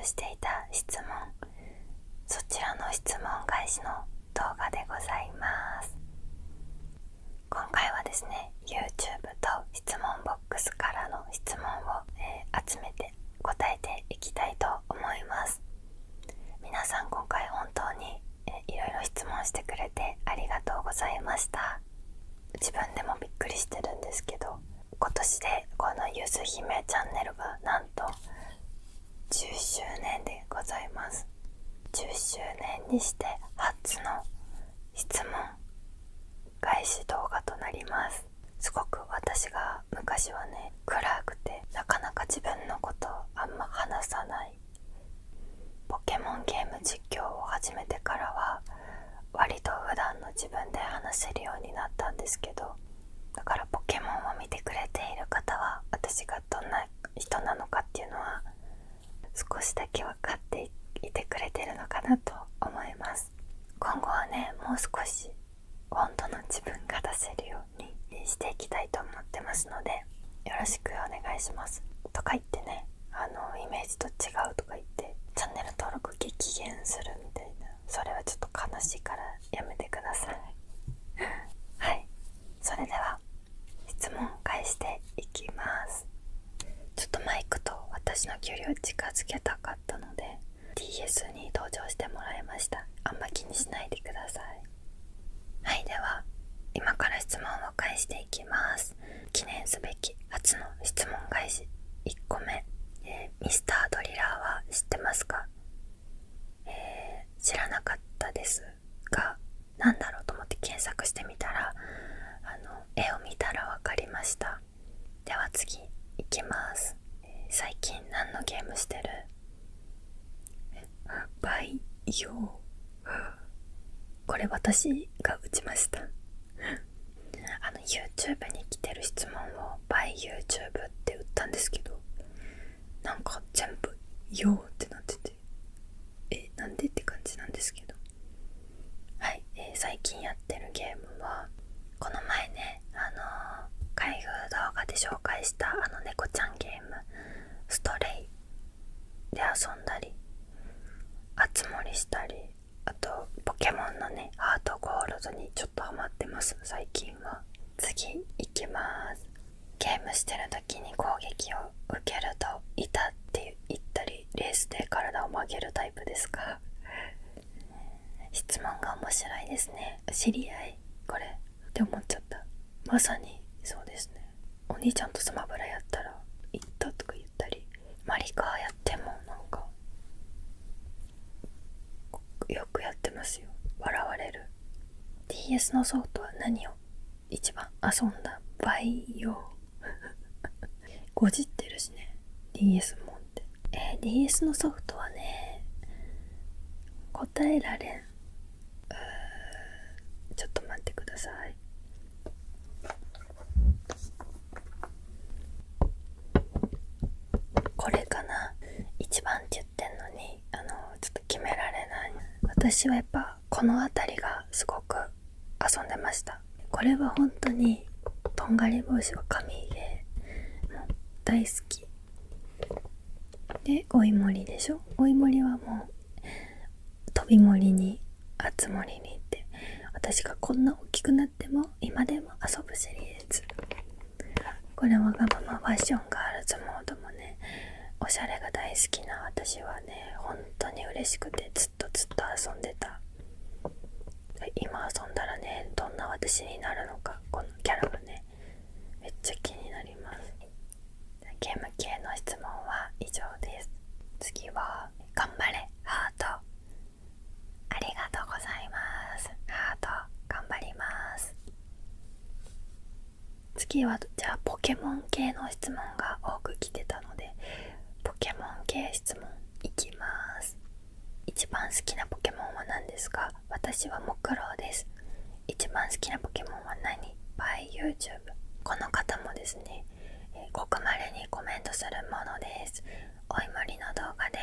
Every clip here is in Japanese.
していた質問、そちらの質問返しの動画でございます。今回はですね、 YouTube と質問ボックスからの質問を、集めて答えていきたいと思います。皆さん今回本当に、いろいろ質問してくれてありがとうございました。自分でもびっくりしてるんですけど、今年でこのゆず姫チャンネルがなんと10周年でございます。10周年にして初の質問返し動画となります。すごく私が昔はね、暗くてなかなか自分のことをあんま話さない、ポケモンゲーム実況を始めてからは割と普段の自分で話せるようになったんですけど、だからポケモンを見てくれている方は私がどんな人なのかっていうのは少しだけ分かっていてくれてるのかなと思います。今後はね、もう少し本当の自分が出せるようにしていきたいと思ってますので、よろしくお願いしますとか言ってね、イメージと違うとか言ってチャンネル登録激減するみたいな、それはちょっと悲しいからやめてくださいはい、それでは質問返していきます。ちょっとマイクと私の距離を近づけたかったので DS に登場してもらいました。あんま気にしないでください。はい、では今から質問を返していきます。記念すべき初の質問返し1個目、ミスタードリラーは知ってますか？知らなかったですが、なんだろうと思って検索してみたら、絵を見たらわかりました。では次いきます。最近何のゲームしてる？バイオ、これ私が打ちましたYouTube に来てる質問を by YouTube って打ったんですけど、なんか全部よーってなってて、なんでって感じなんですけど、はい、最近やってるゲームはこの前ね、開封動画で紹介した猫ちゃんゲームストレイで遊んだり、あつ森したり、あとポケモンのねハートゴールドにちょっとハマってます最近は。次いきます。ゲームしてる時に攻撃を受けると痛って言ったり、レースで体を曲げるタイプですか？質問が面白いですね。知り合いこれって思っちゃった。まさにそうですね。お兄ちゃんとスマブラやったら行ったとか言ったり、マリカーやってもなんかよくやってますよ。笑われる。 DS のソフトは何を一番遊んだ？バイオごじってるしね DS もんって。DS のソフトはね、答えられん。ちょっと待ってください。これかな、一番って言ってんのにちょっと決められない。私はやっぱこの辺りがすごく遊んでました。これは本当にとんがり帽子は神ゲー、もう大好きで、おいもりでしょ。おいもりはもう飛び森にあつ森に行って、私がこんな大きくなっても今でも遊ぶシリーズ。これわがままファッションガールズモードもね、おしゃれが大好きな私はね、本当に嬉しくてずっと遊んでた。今遊んだらね、どんな私になるのか、このキャラがねめっちゃ気になります。ゲーム系の質問は以上です。次は頑張れハート、ありがとうございます。ハート頑張ります。次はじゃあポケモン系の質問が多く来てたので、ポケモン系質問いきます。一番好きなポケモンは何ですか？私はモクロウです。一番好きなポケモンは何？ by YouTube。 この方もですね、ごくまれにコメントするものです。おいもりの動画で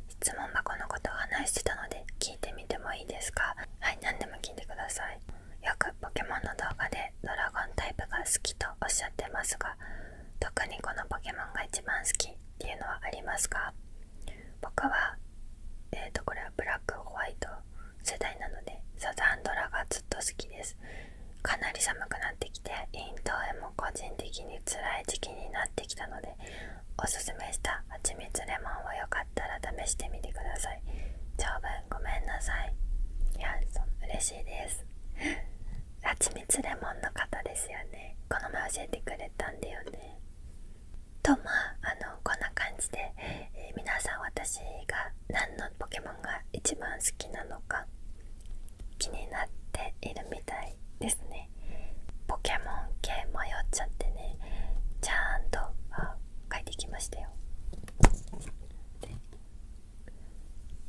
質問箱のことを話してたので聞いてみてもいいですか？はい、何でも聞いてください。よくポケモンの動画でドラゴンタイプが好きとおっしゃってますが、特にこのポケモンが一番好きっていうのはありますか？ポ僕はこれはブラックホワイト世代なのでサザンドラがずっと好きです。かなり寒くなってきてインドへも個人的に辛い時期になってきたので、おすすめしたはちみつレモンをよかったら試してみてください。長文ごめんなさい。いや、嬉しいです。はちみつレモンの方ですよね。この前教えてくれたんだよね。とこんな感じで、皆さん私が何のポケモンが一番好きなのか気になっているみたいですね。ポケモン系迷っちゃってね、ちゃんと書いてきましたよ。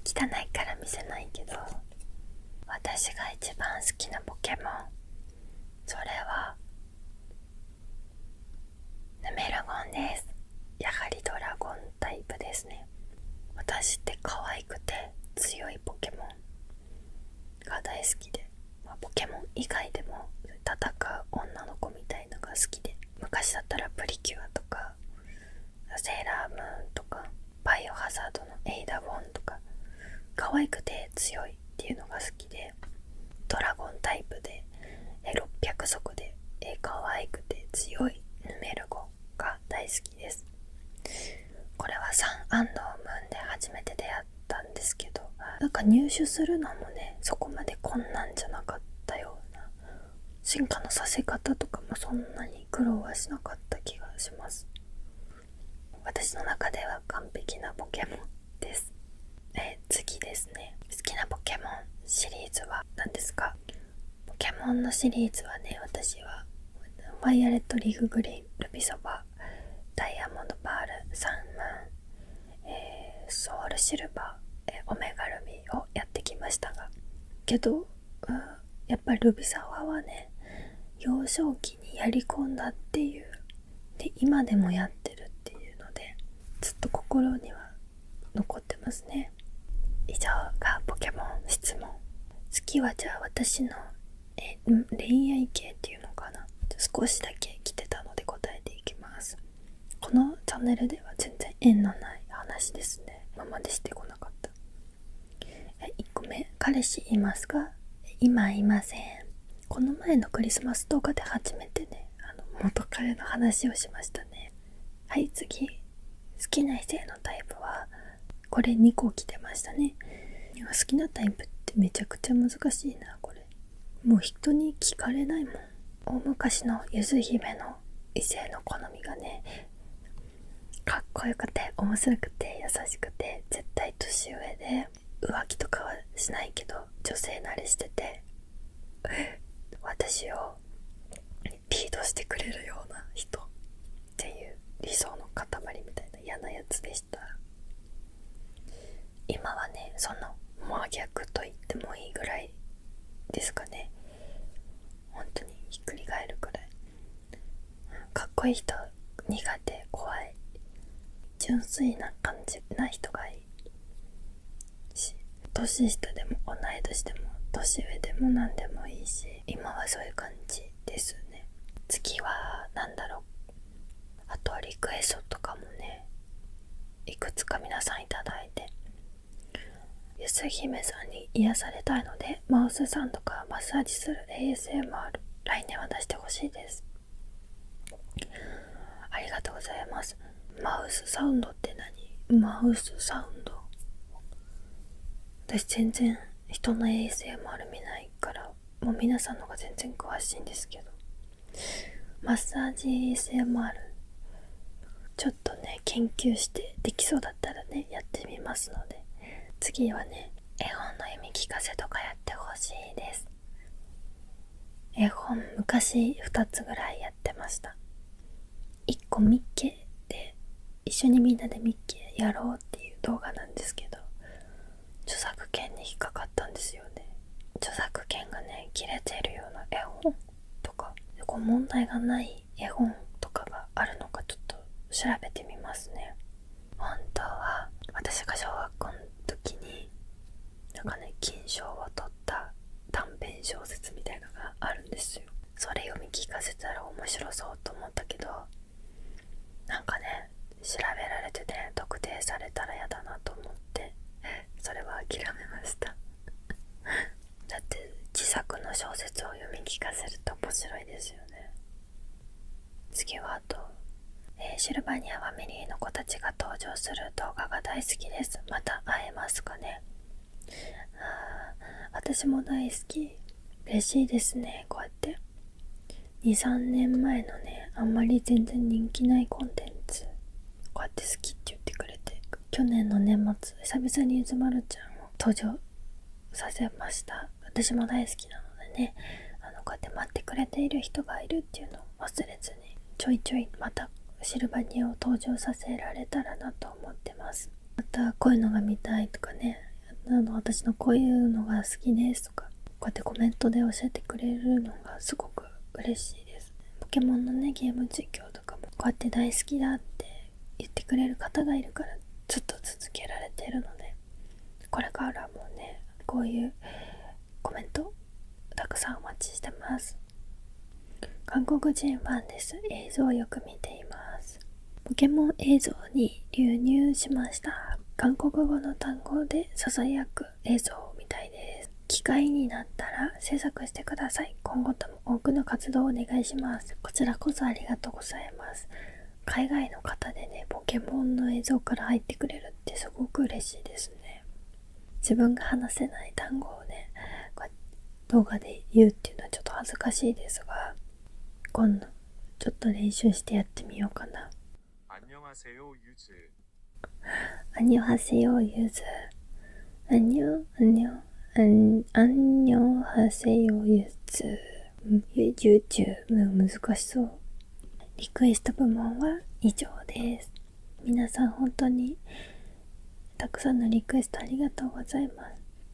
汚いから見せないけど、私が一番好きなポケモン、それはヌメルゴンです。やはりドラゴンタイプですね。私って可愛くて強いポケモンが大好きで、ポケモン以外でも戦う女の子みたいのが好きで、昔だったらプリキュアとかセーラームーンとかバイオハザードのエイダ・ウォンとか、可愛くて強いっていうのが好きで、ドラゴンタイプで600速で可愛くて強いヌメルゴンが大好きです。これはサン&ムーンで初めて出会ったんですけど、なんか入手するのもねそこまで困難じゃなかったような、進化のさせ方とかもそんなに苦労はしなかった気がします。私の中では完璧なポケモンです。次ですね、好きなポケモンシリーズは何ですか？ポケモンのシリーズはね、私はバイアレット、リーググリーン、ルビソバ、ダイヤモンドパール、サンムーン、ソウルシルバー、オメガルミをやってきましたが、けど、やっぱりルビサワはね、幼少期にやり込んだっていうで、今でもやってるっていうのでずっと心には残ってますね。以上がポケモン質問。次はじゃあ私の、恋愛系っていうのかな、少しだけ来てたので答えていきます。このチャンネルでは全然縁のない話ですね。今までしてこなかった。1個目、彼氏いますか？今いません。この前のクリスマス動画で初めてね、元彼の話をしましたね。はい、次、好きな異性のタイプは、これ2個来てましたね。好きなタイプってめちゃくちゃ難しいな、これ。もう人に聞かれないもん。大昔のゆず姫の異性の好みがね、かっこよくて面白くて優しくて、絶対年上で浮気とかはしないけど女性慣れしてて、私をリードしてくれるような人っていう理想の塊みたいな嫌なやつでした。今はね、その真逆と言ってもいいぐらいですかね。本当にひっくり返るくらいかっこいい人苦手、怖い、純粋な感じな人がいいし、年下でも同い年でも年上でも何でもいいし、今はそういう感じですね。次は何だろう。あとはリクエストとかもね、いくつか皆さんいただいて、ゆず姫さんに癒されたいのでマウスさんとかマッサージする ASMR 来年は出してほしいです。ありがとうございます。マウスサウンドって何？マウスサウンド、私全然人の ASMR 見ないから、もう皆さんの方が全然詳しいんですけど、マッサージ ASMR ちょっとね研究してできそうだったらねやってみますので、次はね絵本の読み聞かせとかやってほしいです。絵本昔2つぐらいやってました。1個ミッケーで一緒にみんなでミッケーやろうっていう動画なんですけど、著作権に引っかかったんですよね。著作権がね切れてるような絵本とか、問題がない絵本とかがあるのかちょっと調べてみますね。本当は私が小学校の時になんかね金賞を取った短編小説みたいなのがあるんですよ。それ読み聞かせたら面白そうと思ったけど、なんかね調べられてね特定されたら嫌だなと思って諦めましただって自作の小説を読み聞かせると面白いですよね。次はあと、シルバニアファミリーの子たちが登場する動画が大好きです。また会えますかね。私も大好き。嬉しいですね。こうやって2、3年前のね、あんまり全然人気ないコンテンツこうやって好きって言ってくれて、去年の年末久々にゆずまるちゃんを登場させました。私も大好きなのでね、こうやって待ってくれている人がいるっていうのを忘れずに、ちょいちょいまたシルバニアを登場させられたらなと思ってます。またこういうのが見たいとかね、私のこういうのが好きですとか、こうやってコメントで教えてくれるのがすごく嬉しいです。ポケモンのね、ゲーム実況とかもこうやって大好きだって言ってくれる方がいるからずっと続けられているので、これからもね、こういうコメントたくさんお待ちしてます。韓国人ファンです。映像をよく見ています。ポケモン映像に流入しました。韓国語の単語で囁く映像みたいです。機会になったら制作してください。今後とも多くの活動をお願いします。こちらこそありがとうございます。海外の方でね、ポケモンの映像から入ってくれるってすごく嬉しいですね。自分が話せない単語をね、こう動画で言うっていうのはちょっと恥ずかしいですが、今度ちょっと練習してやってみようかな。안녕하세요 유즈. 안녕하세요 유즈. 안녕하세요 유즈. YouTube 難しそう。リクエスト部門は以上です。皆さん本当にたくさんのリクエストありがとうございます。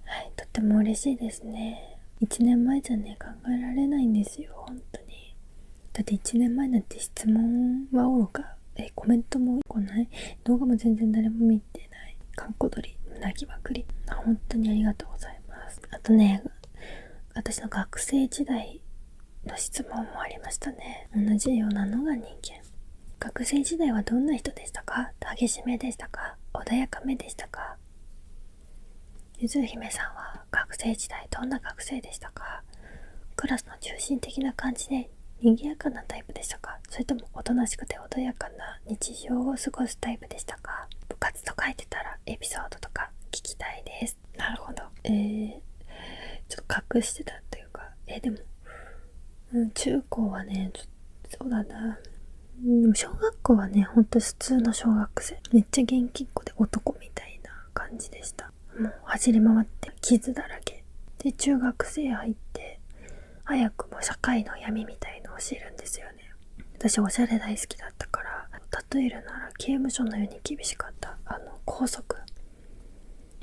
はい、とっても嬉しいですね。1年前じゃね、考えられないんですよ、本当に。だって1年前なんて質問はおろか、コメントも来ない、動画も全然誰も見てない、かんこ鳥、泣きまくり、本当にありがとうございます。あとね、私の学生時代の質問もありましたね。同じようなのが人間。学生時代はどんな人でしたか？激しめでしたか？穏やかめでしたか？ゆず姫さんは学生時代どんな学生でしたか？クラスの中心的な感じで賑やかなタイプでしたか？それともおとなしくて穏やかな日常を過ごすタイプでしたか？部活と書いてたらエピソードとか聞きたいです。なるほど。ちょっと隠してたというか、でも、中高はね、そうだな。小学校はね、ほんと普通の小学生。めっちゃ元気っ子で男みたいな感じでした。もう走り回って傷だらけ。で、中学生入って、早くも社会の闇みたいのを知るんですよね。私おしゃれ大好きだったから、例えるなら刑務所のように厳しかった。拘束。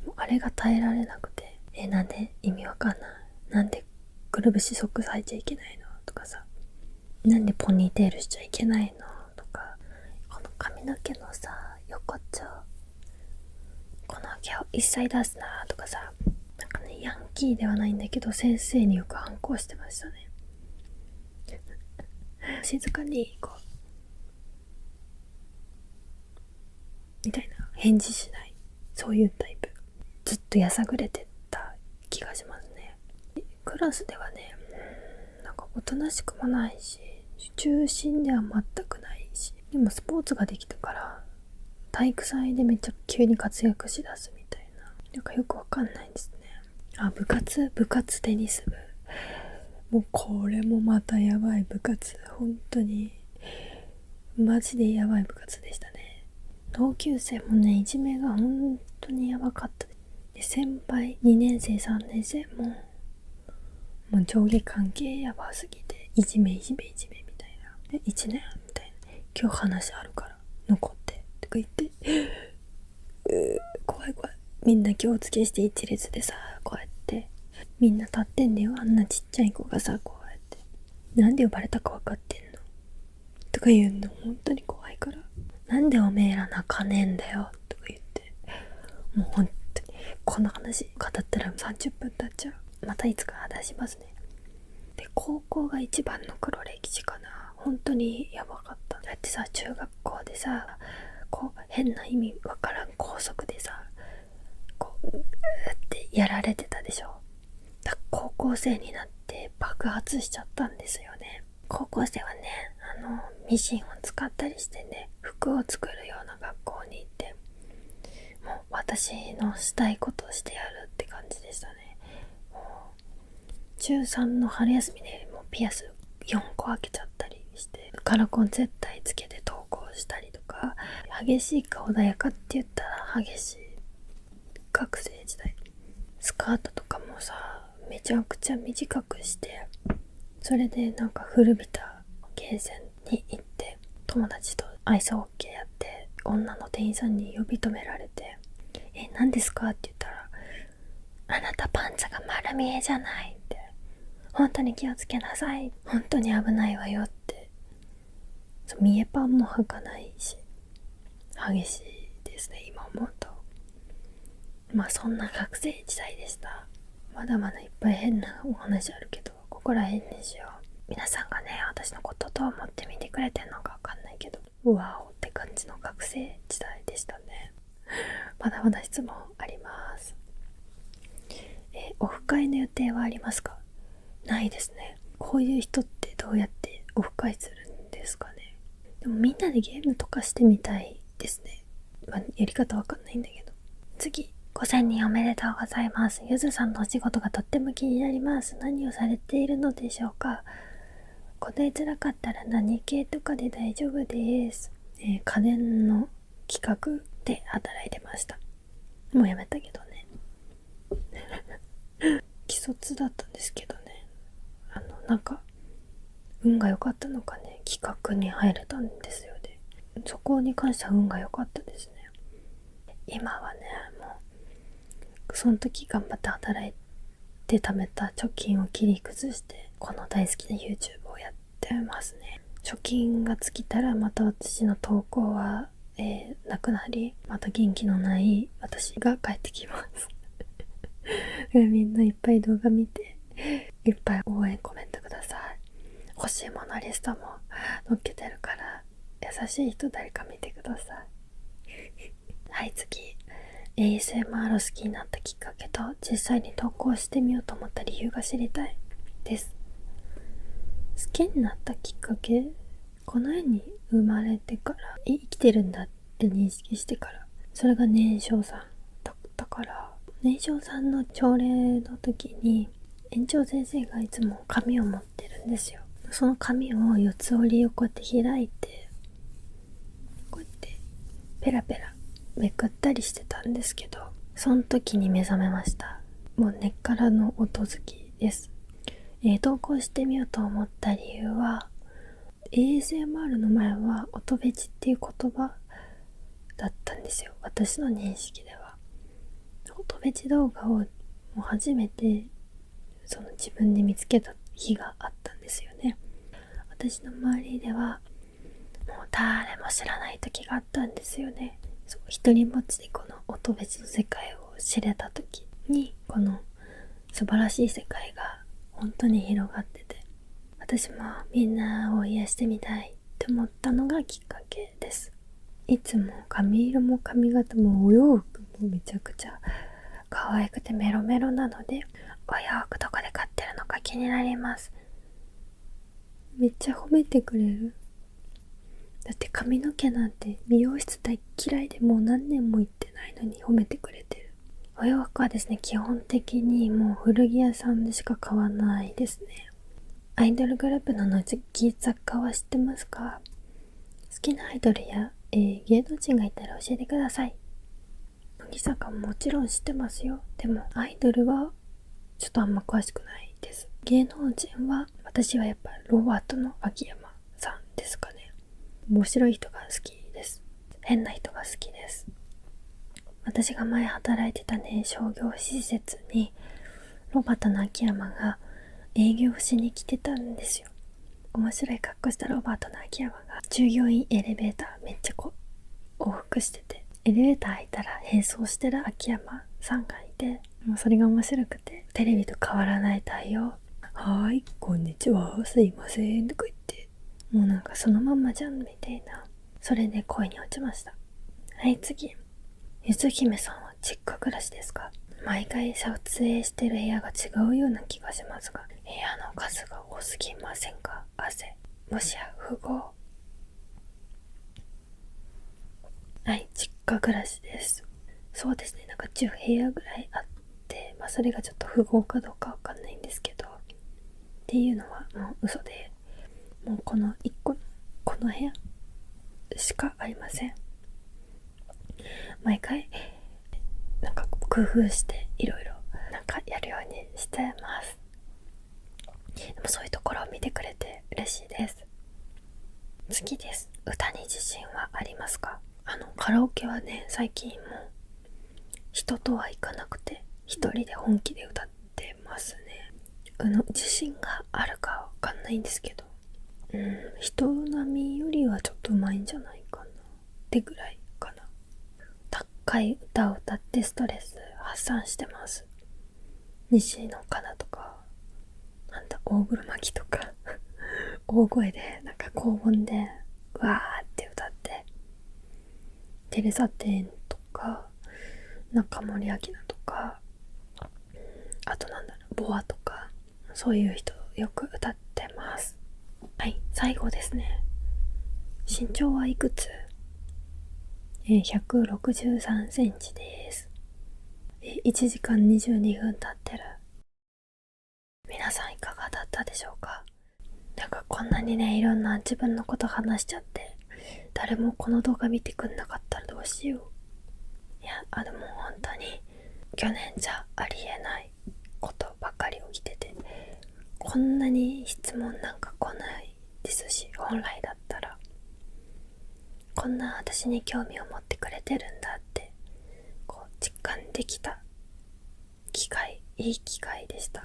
もうあれが耐えられなくて、なんで意味わかんない。なんでくるぶしソックス履いちゃいけないのとかさ。なんでポニーテールしちゃいけないのとか、この髪の毛のさ、横っちょ、この毛を一切出すなとかさ、なんかね、ヤンキーではないんだけど、先生によく反抗してましたね。静かに、こう、みたいな、返事しない。そういうタイプ。ずっとやさぐれてた気がしますね。クラスではね、なんかおとなしくもないし、中心では全くないし、でもスポーツができたから体育祭でめっちゃ急に活躍しだすみたいな、なんかよくわかんないんですね。部活テニス部、もうこれもまたやばい部活、本当にマジでやばい部活でしたね。同級生もね、いじめが本当にやばかったで、先輩2年生3年生もう上下関係やばすぎて、いじめみたいな。1年みたいな。今日話あるから残ってとか言って、怖い。みんな気をつけして一列でさ、こうやってみんな立ってんだよ。あんなちっちゃい子がさ、こうやって、なんで呼ばれたか分かってんのとか言うの本当に怖いから、なんでおめえら泣かねえんだよとか言って、もう本当にこの話語ったら30分経っちゃう。またいつか話しますね。で、高校が一番の黒歴史かな。本当にやばかった。だってさ、中学校でさ、こう変な意味わからん校則でさ、こうっやられてたでしょ。高校生になって爆発しちゃったんですよね。高校生はね、ミシンを使ったりしてね、服を作るような学校に行って、もう私のしたいことをしてやるって感じでしたね。もう中3の春休みでもうピアス4個開けちゃったりして、カラコン絶対つけて登校したりとか、激しいか穏やかって言ったら激しい学生時代。スカートとかもさ、めちゃくちゃ短くして、それでなんか古びたゲーセンに行って友達とアイスホッケーやって、女の店員さんに呼び止められて、何ですかって言ったら、あなたパンツが丸見えじゃないって、本当に気をつけなさい、本当に危ないわよって。見えパンも履かないし、激しいですね、今思うと。まあそんな学生時代でした。まだまだいっぱい変なお話あるけど、ここら辺にしよう。皆さんがね、私のことどう思って見てくれてんのかわかんないけど、ワオって感じの学生時代でしたね。まだまだ質問あります。オフ会の予定はありますか？ないですね。こういう人ってどうやってオフ会するんですかね。でもみんなでゲームとかしてみたいですね。やり方わかんないんだけど。次、5000人おめでとうございます。ゆずさんのお仕事がとっても気になります。何をされているのでしょうか？答えづらかったら何系とかで大丈夫です。家電の企画で働いてました。もうやめたけどね。既卒だったんですけどね。なんか運が良かったのかね、企画に入れたんですよね。そこに関しては運が良かったですね。今はね、もうその時頑張って働いて貯めた貯金を切り崩して、この大好きな YouTube をやってますね。貯金が尽きたらまた私の投稿は、なくなり、また元気のない私が帰ってきますみんないっぱい動画見て、いっぱい応援コメントください。欲しいものリストも載っけてるから、優しい人誰か見てくださいはい次、ASMR 好きになったきっかけと実際に投稿してみようと思った理由が知りたいです。好きになったきっかけ、この世に生まれてから、生きてるんだって認識してから、それが年少さんだったから、年少さんの朝礼の時に園長先生がいつも紙を持ってるんですよ。その紙を四つ折りをこうやって開いて、こうやってペラペラめくったりしてたんですけど、その時に目覚めました。もう根っからの音好きです。投稿してみようと思った理由は、ASMR の前は音フェチっていう言葉だったんですよ、私の認識では。音フェチ動画をもう初めてその自分で見つけた日があったんですよね。私の周りではもう誰も知らない時があったんですよね。そう一人ぼっちでこの音フェチの世界を知れた時に、この素晴らしい世界が本当に広がってて、私もみんなを癒してみたいって思ったのがきっかけです。いつも髪色も髪型もお洋服もめちゃくちゃ可愛くてメロメロなので、お洋服どこで買ってるのか気になります。めっちゃ褒めてくれる。だって髪の毛なんて美容室大嫌いでもう何年も行ってないのに褒めてくれてる。お洋服はですね、基本的にもう古着屋さんでしか買わないですね。アイドルグループの乃木坂は知ってますか？好きなアイドルや、芸能人がいたら教えてください。乃木坂ももちろん知ってますよ。でもアイドルはちょっとあんま詳しくないです。芸能人は私はやっぱロバートの秋山さんですかね。面白い人が好きです。変な人が好きです。私が前働いてたね、商業施設にロバートの秋山が営業しに来てたんですよ。面白い格好したロバートの秋山が従業員エレベーターめっちゃ往復してて、エレベーター開いたら変装してる秋山さんがいて、もうそれが面白くて、テレビと変わらない対応、はーいこんにちはすいませんとか言って、もうなんかそのまんまじゃんみたいな。それで恋に落ちました。はい次、ゆず姫さんは実家暮らしですか？毎回撮影してる部屋が違うような気がしますが、部屋の数が多すぎませんか？汗、もしや富豪。はい、実家暮らしです。そうですね、なんか10部屋ぐらいあって、それがちょっと富豪かどうかわかんないんですけど、っていうのはもう嘘で、もうこの1個、この部屋しかありません。毎回なんか工夫していろいろなんかやるようにしてます。でもそういうところを見てくれて嬉しいです。好きです。歌に自信はありますか？カラオケはね、最近もう人とは行かなくて一人で本気で歌ってますね。自信があるかわかんないんですけど、人並みよりはちょっと上手いんじゃないかなってぐらいかな。高い歌を歌ってストレス発散してます。西野カナとか、大黒摩季とか大声でなんか高音でわーって歌って、テレサ・テンとか中森明菜とか、あとボアとか、そういう人よく歌ってます。はい、最後ですね。身長はいくつ？163センチです。1時間22分経ってる。皆さんいかがだったでしょうか？なんかこんなにね、いろんな自分のこと話しちゃって、誰もこの動画見てくんなかったらどうしよう。いや、でも本当に去年じゃありえないことばかり起きてて、こんなに質問なんか来ないですし、本来だったらこんな私に興味を持ってくれてるんだってこう実感できたいい機会でした。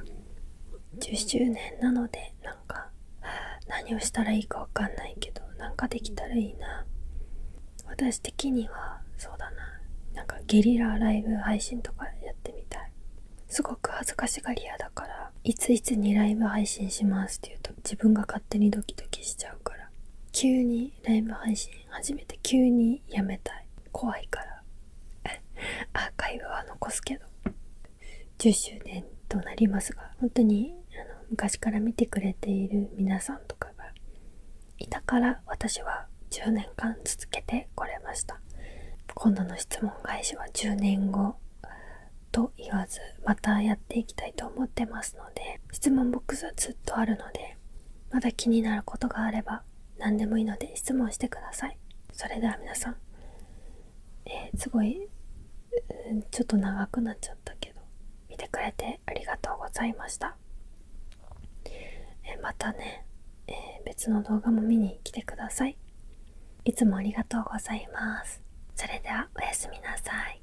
10周年なので、なんか何をしたらいいかわかんないけど、なんかできたらいいな。私的にはそうだな、なんかゲリラライブ配信とかやってみたい。すごく恥ずかしがり屋だから、いついつにライブ配信しますって言うと自分が勝手にドキドキしちゃうから、急にライブ配信始めて急にやめたい。怖いからアーカイブは残すけど。10周年となりますが、本当に昔から見てくれている皆さんとかがいたから私は10年間続けてこれました。今度の質問返しは10年後と言わずまたやっていきたいと思ってますので、質問ボックスはずっとあるので、まだ気になることがあれば何でもいいので質問してください。それでは皆さん、すごいちょっと長くなっちゃったけど、見てくれてありがとうございました。またね、別の動画も見に来てください。いつもありがとうございます。それではおやすみなさい。